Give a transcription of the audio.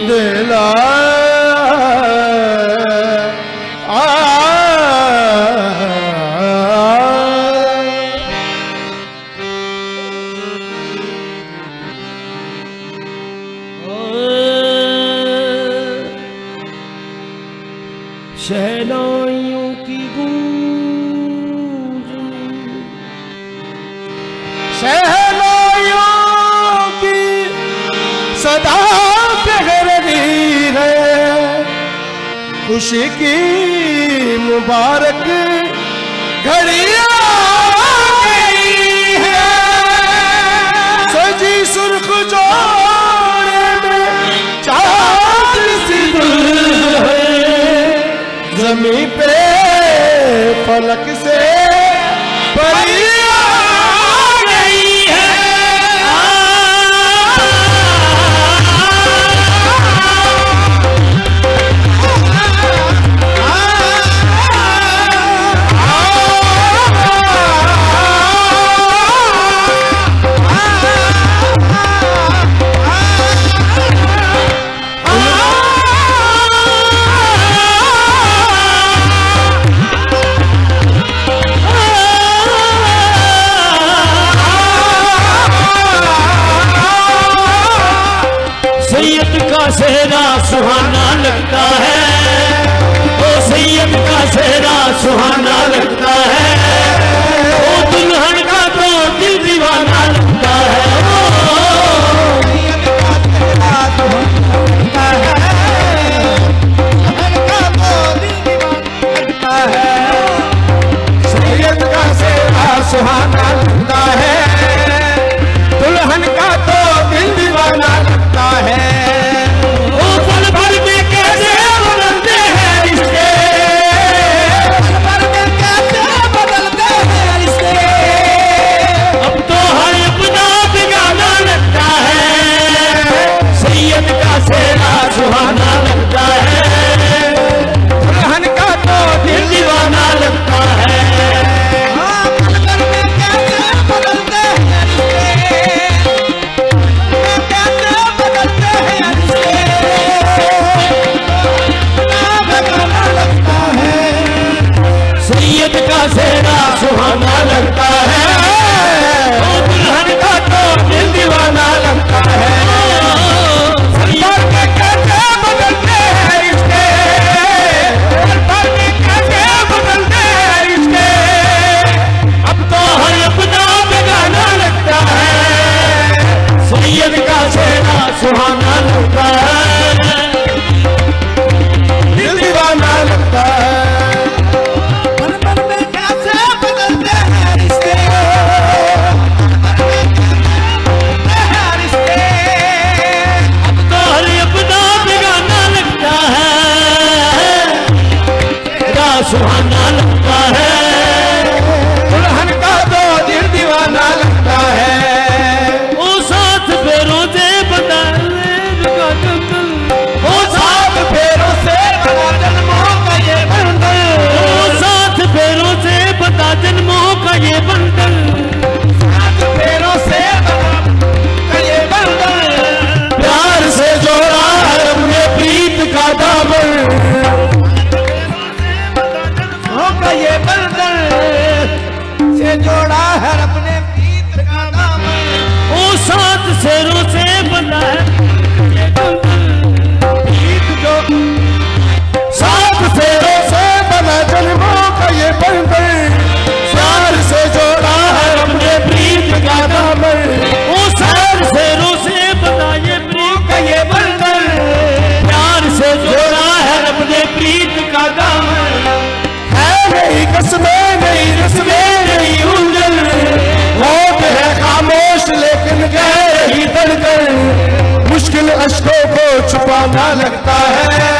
दिला शहनाइयों की गूंज, शहनाइयों की सदा कह रही है, खुशी की मुबारक घड़ी आ गई है। सजी सुर्ख जोड़े में चांद सी दुल्हन, ज़मीं पे फलक से परी आ गई है। सेहरा सुहाना लगता है, ओ सैयद का सेहरा सुहाना लगता है, ओ दुल्हन का तो दिल दीवाना लगता है। ओ सैयद का सेहरा सुहाना लगता है, दुल्हन का तो दिल दीवाना लगता है। सैयद का सेहरा सुहाना लगता है, दुल्हन का तो दिल दीवाना लगता है। सुहाना लगता है, दुल्हन का तो दिल दीवाना लगता है। पल में कैसे बदलते हैं कैसे बदलते हैं लगता है। सैयद का सेहरा सुहाना लगता है, दुल्हन का तो दिल दीवाना लगता है। सुहाना लगता है, दिल दीवाना लगता है। पल पल में कैसे बदलते हैं रिश्ते, अब तो हर अपना बेगाना लगता है। तेरा सुहाना लगता है, दुल्हन का तो दिल दीवाना लगता है। वो साथ फेरों से बता जन्मों का ये बंधन, सात फेरों से बता ये बंधन, प्यार से जोड़ा है अपने प्रीत का दामन। जन्मों का ये बंधन से जोड़ा है अपने प्रीत का दामन। वो सात शेरों से बंधा है प्रीत जो सात फेरों से बना जन्मों का ये बंधन, प्यार से जोड़ा है अपने प्रीत का दामन। वो सात शेरों से बंधा ये प्रीत का ये बंधन, प्यार से जोड़ा है अपने प्रीत का दामन। है नहीं कसमें नहीं रस्में नहीं उलझन, होठ है खामोश लेकिन गहरी धड़कन, मुश्किल अश्कों को छुपाना लगता है।